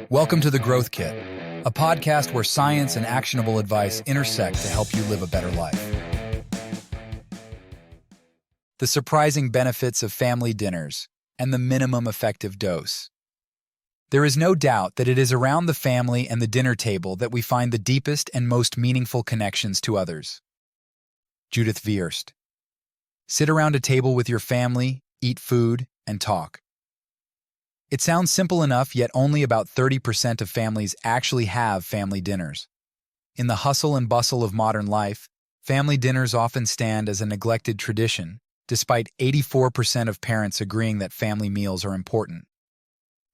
Welcome to The Growth Kit, a podcast where science and actionable advice intersect to help you live a better life. The surprising benefits of family dinners and the minimum effective dose. There is no doubt that it is around the family and the dinner table that we find the deepest and most meaningful connections to others. Judith Viirst. Sit around a table with your family, eat food, and talk. It sounds simple enough, yet only about 30% of families actually have family dinners. In the hustle and bustle of modern life, family dinners often stand as a neglected tradition, despite 84% of parents agreeing that family meals are important.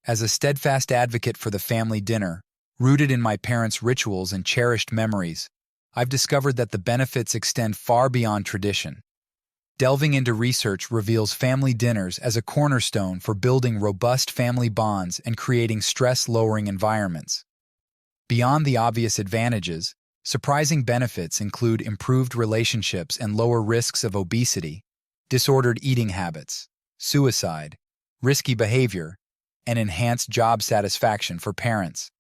As a steadfast advocate for the family dinner, rooted in my parents' rituals and cherished memories, I've discovered that the benefits extend far beyond tradition. Delving into research reveals family dinners as a cornerstone for building robust family bonds and creating stress-lowering environments. Beyond the obvious advantages, surprising benefits include improved relationships and lower risks of obesity, disordered eating habits, suicide, risky behavior, and enhanced job satisfaction for parents.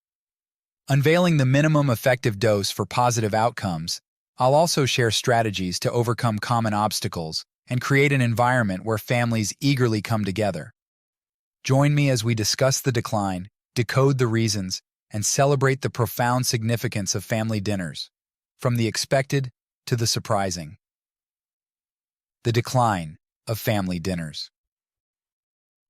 Unveiling the minimum effective dose for positive outcomes, I'll also share strategies to overcome common obstacles and create an environment where families eagerly come together. Join me as we discuss the decline, decode the reasons, and celebrate the profound significance of family dinners, from the expected to the surprising. The decline of family dinners.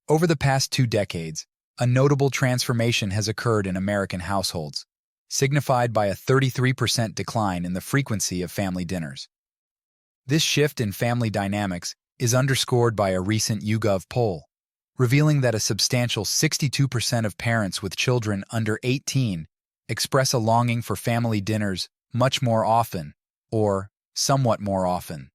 Over the past 2 decades, a notable transformation has occurred in American households, signified by a 33% decline in the frequency of family dinners. This shift in family dynamics is underscored by a recent YouGov poll, revealing that a substantial 62% of parents with children under 18 express a longing for family dinners much more often, or somewhat more often.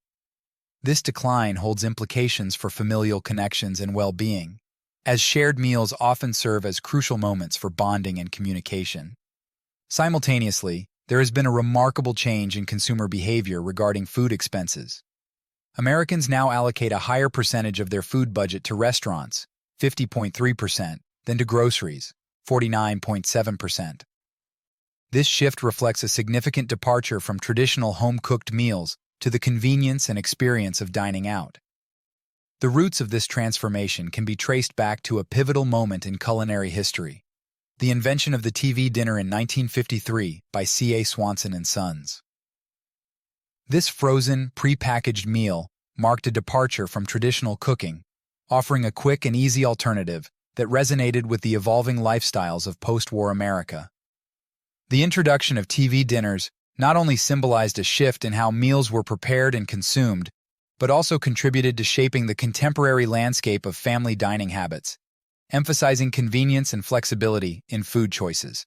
This decline holds implications for familial connections and well-being, as shared meals often serve as crucial moments for bonding and communication. Simultaneously, there has been a remarkable change in consumer behavior regarding food expenses. Americans now allocate a higher percentage of their food budget to restaurants, 50.3%, than to groceries, 49.7%. This shift reflects a significant departure from traditional home-cooked meals to the convenience and experience of dining out. The roots of this transformation can be traced back to a pivotal moment in culinary history: the invention of the TV dinner in 1953 by C.A. Swanson and Sons. This frozen, pre-packaged meal marked a departure from traditional cooking, offering a quick and easy alternative that resonated with the evolving lifestyles of post-war America. The introduction of TV dinners not only symbolized a shift in how meals were prepared and consumed, but also contributed to shaping the contemporary landscape of family dining habits, emphasizing convenience and flexibility in food choices.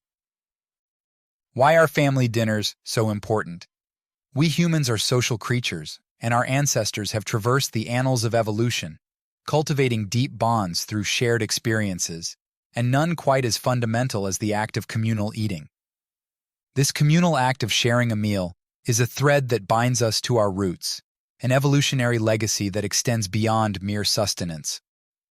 Why are family dinners so important? We humans are social creatures, and our ancestors have traversed the annals of evolution, cultivating deep bonds through shared experiences, and none quite as fundamental as the act of communal eating. This communal act of sharing a meal is a thread that binds us to our roots, an evolutionary legacy that extends beyond mere sustenance.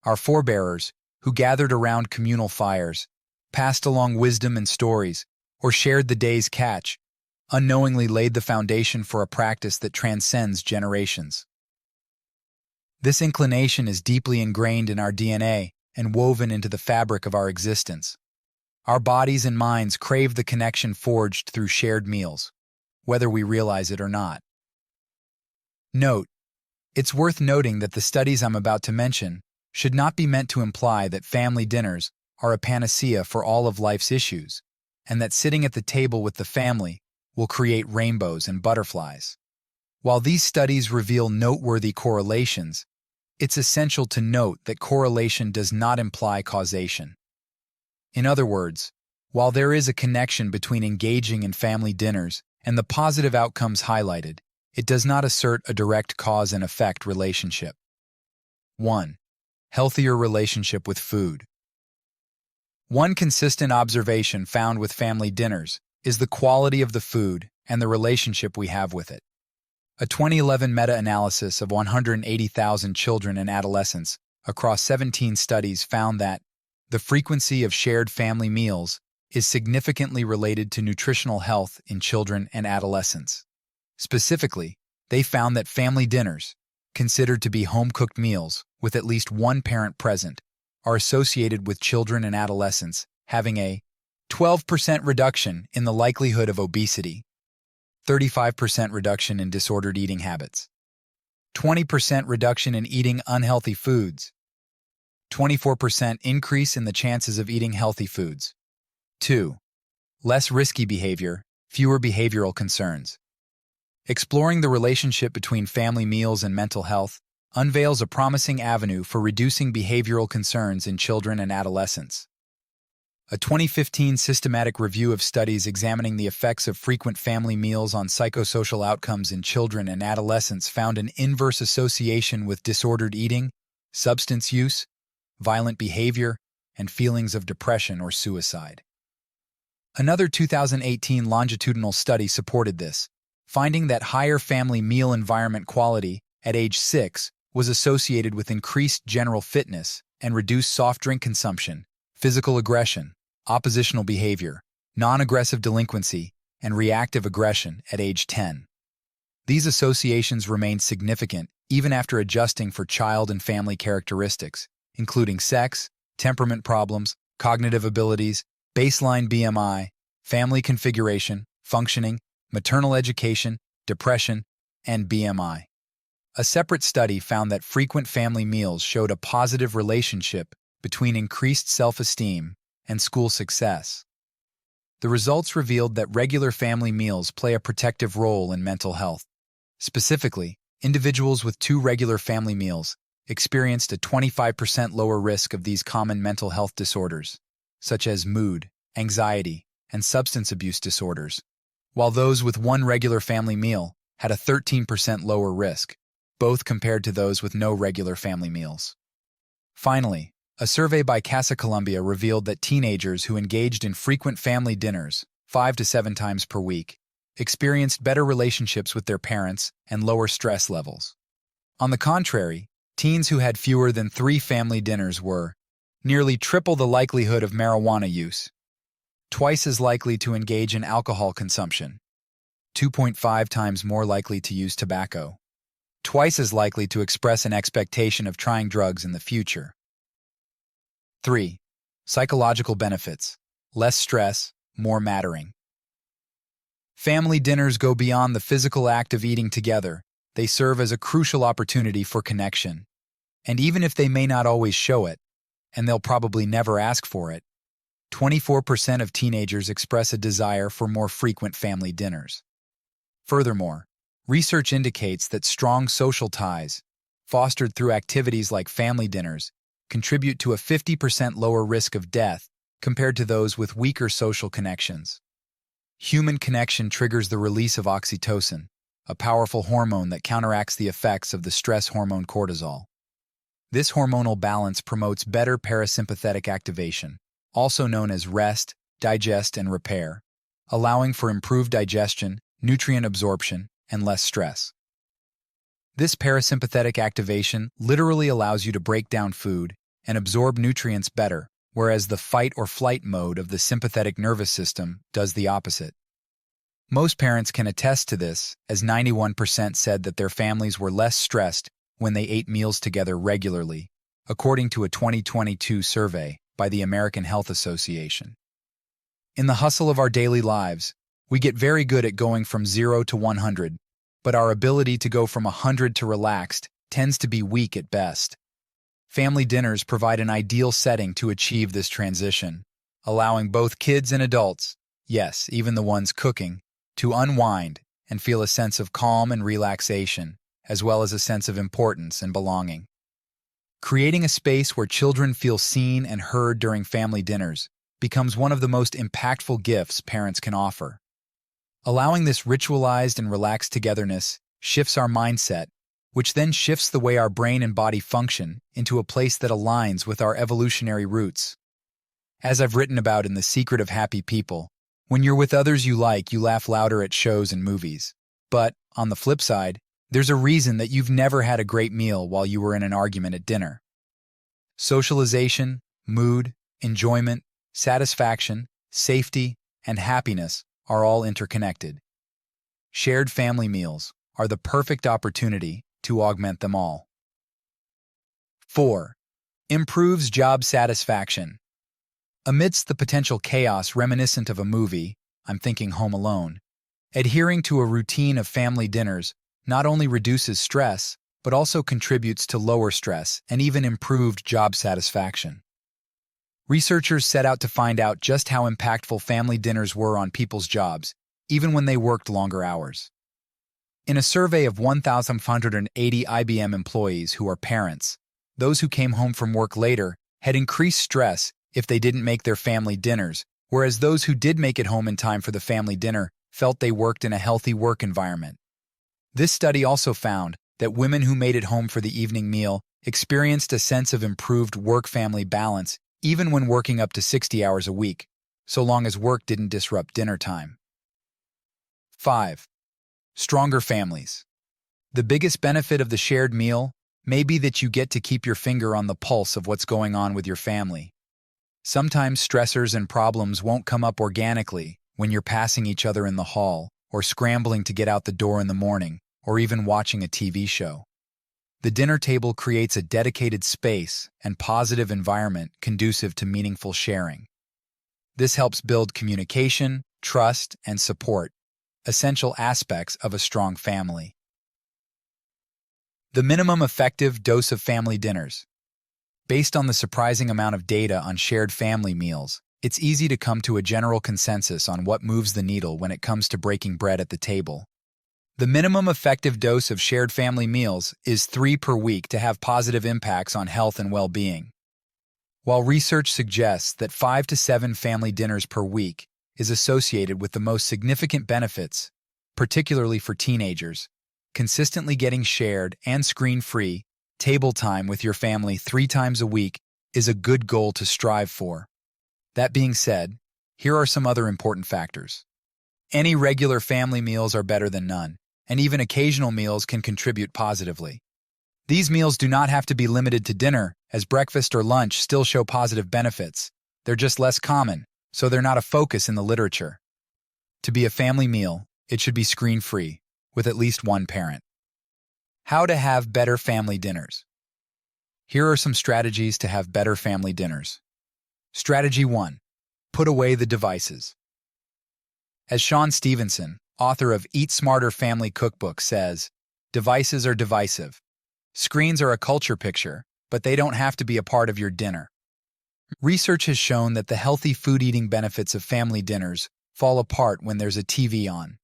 Our forebearers, who gathered around communal fires, passed along wisdom and stories, or shared the day's catch, unknowingly laid the foundation for a practice that transcends generations. This inclination is deeply ingrained in our DNA and woven into the fabric of our existence. Our bodies and minds crave the connection forged through shared meals, whether we realize it or not. Note: it's worth noting that the studies I'm about to mention should not be meant to imply that family dinners are a panacea for all of life's issues, and that sitting at the table with the family will create rainbows and butterflies. While these studies reveal noteworthy correlations, it's essential to note that correlation does not imply causation. In other words, while there is a connection between engaging in family dinners and the positive outcomes highlighted, it does not assert a direct cause and effect relationship. 1. Healthier relationship with food. One consistent observation found with family dinners is the quality of the food and the relationship we have with it. A 2011 meta-analysis of 180,000 children and adolescents across 17 studies found that, The frequency of shared family meals is significantly related to nutritional health in children and adolescents. Specifically, they found that family dinners, considered to be home-cooked meals with at least one parent present, are associated with children and adolescents having a 12% reduction in the likelihood of obesity, 35% reduction in disordered eating habits, 20% reduction in eating unhealthy foods, 24% increase in the chances of eating healthy foods. 2. Less risky behavior, fewer behavioral concerns. Exploring the relationship between family meals and mental health unveils a promising avenue for reducing behavioral concerns in children and adolescents. A 2015 systematic review of studies examining the effects of frequent family meals on psychosocial outcomes in children and adolescents found an inverse association with disordered eating, substance use, violent behavior, and feelings of depression or suicide. Another 2018 longitudinal study supported this, finding that higher family meal environment quality at age 6 was associated with increased general fitness and reduced soft drink consumption, physical aggression, oppositional behavior, non-aggressive delinquency, and reactive aggression at age 10. These associations remained significant even after adjusting for child and family characteristics, including sex, temperament problems, cognitive abilities, baseline BMI, family configuration, functioning, maternal education, depression, and BMI. A separate study found that frequent family meals showed a positive relationship between increased self-esteem and school success. The results revealed that regular family meals play a protective role in mental health. Specifically, individuals with 2 regular family meals experienced a 25% lower risk of these common mental health disorders, such as mood, anxiety, and substance abuse disorders, while those with 1 regular family meal had a 13% lower risk, both compared to those with no regular family meals. Finally, a survey by Casa Columbia revealed that teenagers who engaged in frequent family dinners, 5 to 7 times per week, experienced better relationships with their parents and lower stress levels. On the contrary, teens who had fewer than 3 family dinners were nearly triple the likelihood of marijuana use, twice as likely to engage in alcohol consumption, 2.5 times more likely to use tobacco, twice as likely to express an expectation of trying drugs in the future. 3. Psychological benefits: less stress, more mattering. Family dinners go beyond the physical act of eating together. They serve as a crucial opportunity for connection. And even if they may not always show it, and they'll probably never ask for it, 24% of teenagers express a desire for more frequent family dinners. Furthermore, research indicates that strong social ties, fostered through activities like family dinners, contribute to a 50% lower risk of death compared to those with weaker social connections. Human connection triggers the release of oxytocin, a powerful hormone that counteracts the effects of the stress hormone cortisol. This hormonal balance promotes better parasympathetic activation, also known as rest, digest, and repair, allowing for improved digestion, nutrient absorption, and less stress. This parasympathetic activation literally allows you to break down food and absorb nutrients better, whereas the fight or flight mode of the sympathetic nervous system does the opposite. Most parents can attest to this, as 91% said that their families were less stressed when they ate meals together regularly, according to a 2022 survey by the American Health Association. In the hustle of our daily lives, we get very good at going from 0 to 100, but our ability to go from 100 to relaxed tends to be weak at best. Family dinners provide an ideal setting to achieve this transition, allowing both kids and adults, yes, even the ones cooking, to unwind and feel a sense of calm and relaxation, as well as a sense of importance and belonging. Creating a space where children feel seen and heard during family dinners becomes one of the most impactful gifts parents can offer. Allowing this ritualized and relaxed togetherness shifts our mindset, which then shifts the way our brain and body function into a place that aligns with our evolutionary roots. As I've written about in The Secret of Happy People, when you're with others you laugh louder at shows and movies. But, on the flip side, there's a reason that you've never had a great meal while you were in an argument at dinner. Socialization, mood, enjoyment, satisfaction, safety, and happiness are all interconnected. Shared family meals are the perfect opportunity to augment them all. 4. Improves job satisfaction. Amidst the potential chaos reminiscent of a movie, I'm thinking Home Alone, adhering to a routine of family dinners not only reduces stress, but also contributes to lower stress and even improved job satisfaction. Researchers set out to find out just how impactful family dinners were on people's jobs, even when they worked longer hours. In a survey of 1,580 IBM employees who are parents, those who came home from work later had increased stress if they didn't make their family dinners, whereas those who did make it home in time for the family dinner felt they worked in a healthy work environment. This study also found that women who made it home for the evening meal experienced a sense of improved work-family balance even when working up to 60 hours a week, so long as work didn't disrupt dinner time. 5. Stronger families. The biggest benefit of the shared meal may be that you get to keep your finger on the pulse of what's going on with your family. Sometimes stressors and problems won't come up organically when you're passing each other in the hall or scrambling to get out the door in the morning or even watching a TV show. The dinner table creates a dedicated space and positive environment conducive to meaningful sharing. This helps build communication, trust, and support, essential aspects of a strong family. The minimum effective dose of family dinners. Based on the surprising amount of data on shared family meals, it's easy to come to a general consensus on what moves the needle when it comes to breaking bread at the table. The minimum effective dose of shared family meals is 3 per week to have positive impacts on health and well-being. While research suggests that 5 to 7 family dinners per week is associated with the most significant benefits, particularly for teenagers, consistently getting shared and screen-free table time with your family 3 times a week is a good goal to strive for. That being said, here are some other important factors. Any regular family meals are better than none, and even occasional meals can contribute positively. These meals do not have to be limited to dinner, as breakfast or lunch still show positive benefits. They're just less common, so they're not a focus in the literature. To be a family meal, it should be screen-free, with at least one parent. How to have better family dinners. Here are some strategies to have better family dinners. Strategy 1. Put away the devices. As Sean Stevenson, author of Eat Smarter Family Cookbook, says, devices are divisive. Screens are a culture picture, but they don't have to be a part of your dinner. Research has shown that the healthy food-eating benefits of family dinners fall apart when there's a TV on.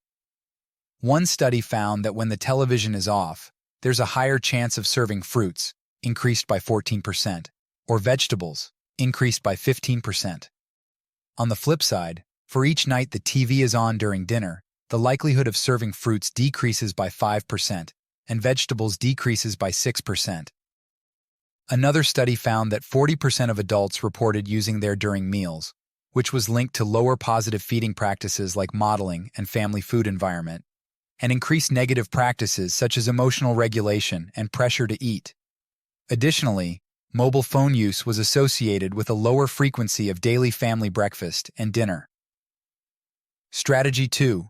One study found that when the television is off, there's a higher chance of serving fruits, increased by 14%, or vegetables, increased by 15%. On the flip side, for each night the TV is on during dinner, the likelihood of serving fruits decreases by 5%, and vegetables decreases by 6%. Another study found that 40% of adults reported using their during meals, which was linked to lower positive feeding practices like modeling and family food environment, and increased negative practices such as emotional regulation and pressure to eat. Additionally, mobile phone use was associated with a lower frequency of daily family breakfast and dinner. Strategy 2.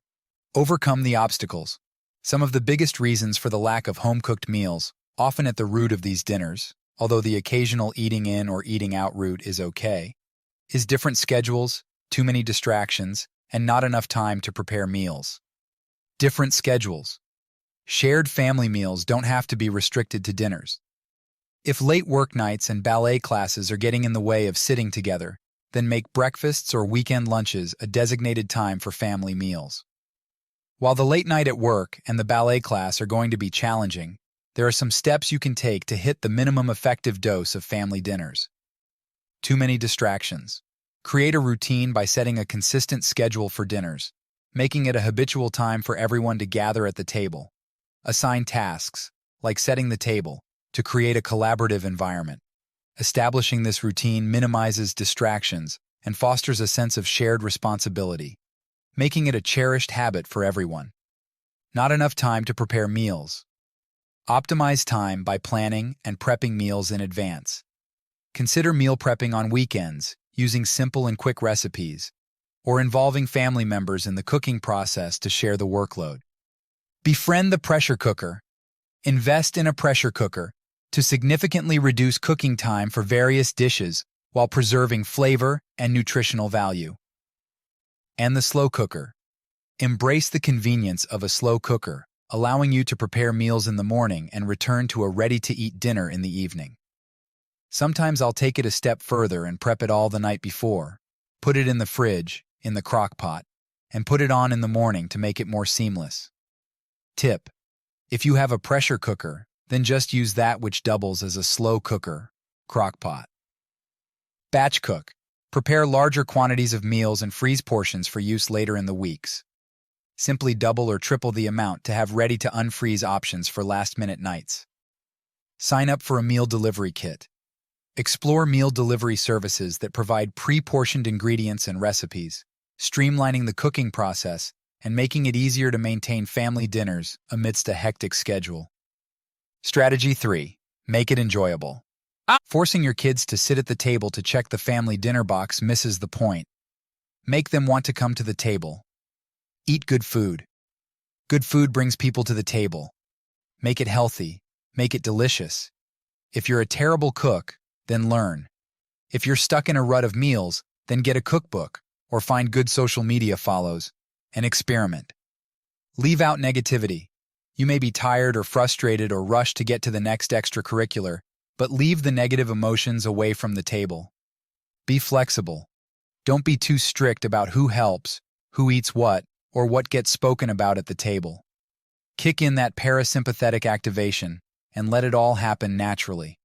Overcome the obstacles. Some of the biggest reasons for the lack of home-cooked meals, often at the root of these dinners, although the occasional eating in or eating out route is okay, is different schedules, too many distractions, and not enough time to prepare meals. Different schedules. Shared family meals don't have to be restricted to dinners. If late work nights and ballet classes are getting in the way of sitting together, then make breakfasts or weekend lunches a designated time for family meals. While the late night at work and the ballet class are going to be challenging, there are some steps you can take to hit the minimum effective dose of family dinners. Too many distractions. Create a routine by setting a consistent schedule for dinners, making it a habitual time for everyone to gather at the table. Assign tasks, like setting the table, to create a collaborative environment. Establishing this routine minimizes distractions and fosters a sense of shared responsibility, making it a cherished habit for everyone. Not enough time to prepare meals. Optimize time by planning and prepping meals in advance. Consider meal prepping on weekends, using simple and quick recipes, or involving family members in the cooking process to share the workload. Befriend the pressure cooker. Invest in a pressure cooker to significantly reduce cooking time for various dishes while preserving flavor and nutritional value. And the slow cooker. Embrace the convenience of a slow cooker, allowing you to prepare meals in the morning and return to a ready-to-eat dinner in the evening. Sometimes I'll take it a step further and prep it all the night before, put it in the fridge, in the crock pot, and put it on in the morning to make it more seamless. Tip: if you have a pressure cooker, then just use that which doubles as a slow cooker, crock pot. Batch cook. Prepare larger quantities of meals and freeze portions for use later in the weeks. Simply double or triple the amount to have ready-to-unfreeze options for last-minute nights. Sign up for a meal delivery kit. Explore meal delivery services that provide pre-portioned ingredients and recipes, streamlining the cooking process and making it easier to maintain family dinners amidst a hectic schedule. Strategy 3. Make it enjoyable. Forcing your kids to sit at the table to check the family dinner box misses the point. Make them want to come to the table. Eat good food. Good food brings people to the table. Make it healthy. Make it delicious. If you're a terrible cook, then learn. If you're stuck in a rut of meals, then get a cookbook or find good social media follows and experiment. Leave out negativity. You may be tired or frustrated or rushed to get to the next extracurricular, but leave the negative emotions away from the table. Be flexible. Don't be too strict about who helps, who eats what, or what gets spoken about at the table. Kick in that parasympathetic activation and let it all happen naturally.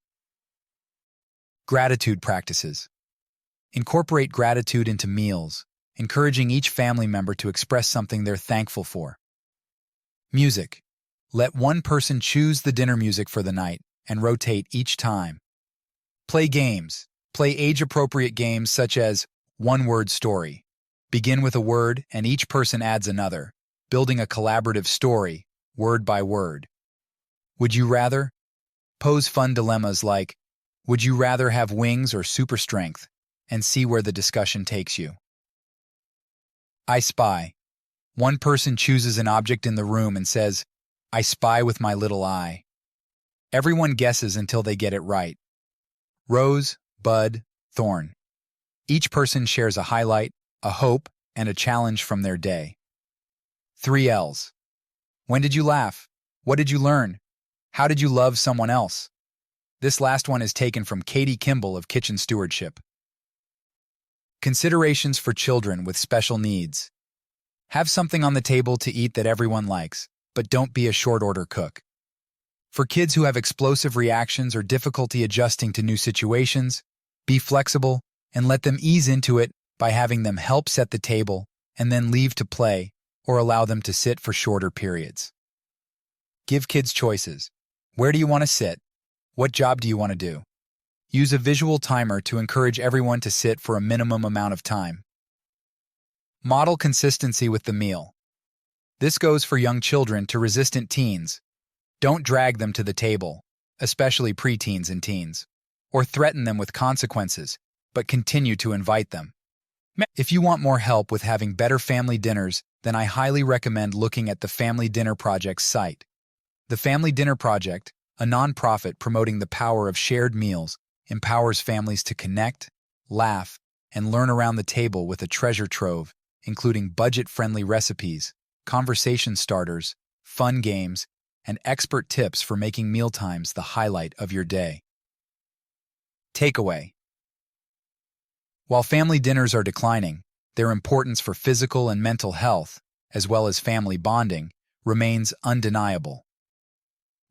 Gratitude practices. Incorporate gratitude into meals, encouraging each family member to express something they're thankful for. Music. Let one person choose the dinner music for the night and rotate each time. Play games. Play age-appropriate games such as one-word story. Begin with a word and each person adds another, building a collaborative story, word by word. Would you rather? Pose fun dilemmas like, would you rather have wings or super strength? And see where the discussion takes you. I spy. One person chooses an object in the room and says, I spy with my little eye. Everyone guesses until they get it right. Rose, bud, thorn. Each person shares a highlight, a hope, and a challenge from their day. 3 L's. When did you laugh? What did you learn? How did you love someone else? This last one is taken from Katie Kimball of Kitchen Stewardship. Considerations for children with special needs. Have something on the table to eat that everyone likes, but don't be a short-order cook. For kids who have explosive reactions or difficulty adjusting to new situations, be flexible and let them ease into it by having them help set the table and then leave to play or allow them to sit for shorter periods. Give kids choices. Where do you want to sit? What job do you want to do? Use a visual timer to encourage everyone to sit for a minimum amount of time. Model consistency with the meal. This goes for young children to resistant teens. Don't drag them to the table, especially preteens and teens, or threaten them with consequences, but continue to invite them. If you want more help with having better family dinners, then I highly recommend looking at the Family Dinner Project's site. The Family Dinner Project, a nonprofit promoting the power of shared meals, empowers families to connect, laugh, and learn around the table with a treasure trove, including budget-friendly recipes, conversation starters, fun games, and expert tips for making mealtimes the highlight of your day. Takeaway. While family dinners are declining, their importance for physical and mental health, as well as family bonding, remains undeniable.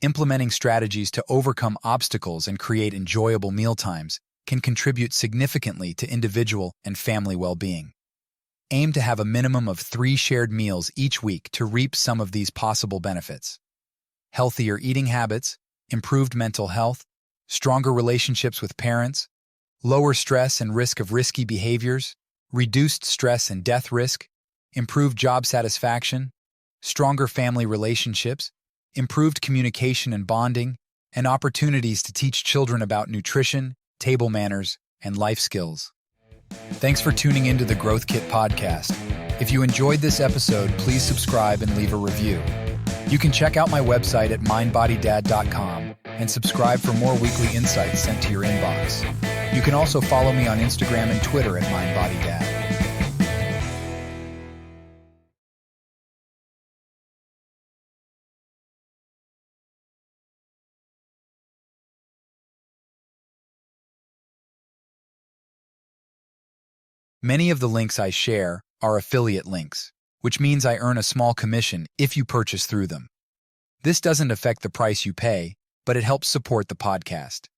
Implementing strategies to overcome obstacles and create enjoyable mealtimes can contribute significantly to individual and family well-being. Aim to have a minimum of 3 shared meals each week to reap some of these possible benefits. Healthier eating habits, improved mental health, stronger relationships with parents, lower stress and risk of risky behaviors, reduced stress and death risk, improved job satisfaction, stronger family relationships, improved communication and bonding, and opportunities to teach children about nutrition, table manners, and life skills. Thanks for tuning into the Growth Kit podcast. If you enjoyed this episode, please subscribe and leave a review. You can check out my website at mindbodydad.com and subscribe for more weekly insights sent to your inbox. You can also follow me on Instagram and Twitter at mindbodydad. Many of the links I share are affiliate links, which means I earn a small commission if you purchase through them. This doesn't affect the price you pay, but it helps support the podcast.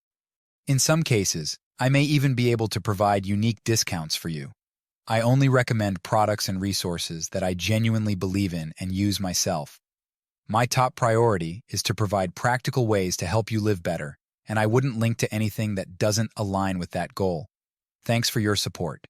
In some cases, I may even be able to provide unique discounts for you. I only recommend products and resources that I genuinely believe in and use myself. My top priority is to provide practical ways to help you live better, and I wouldn't link to anything that doesn't align with that goal. Thanks for your support.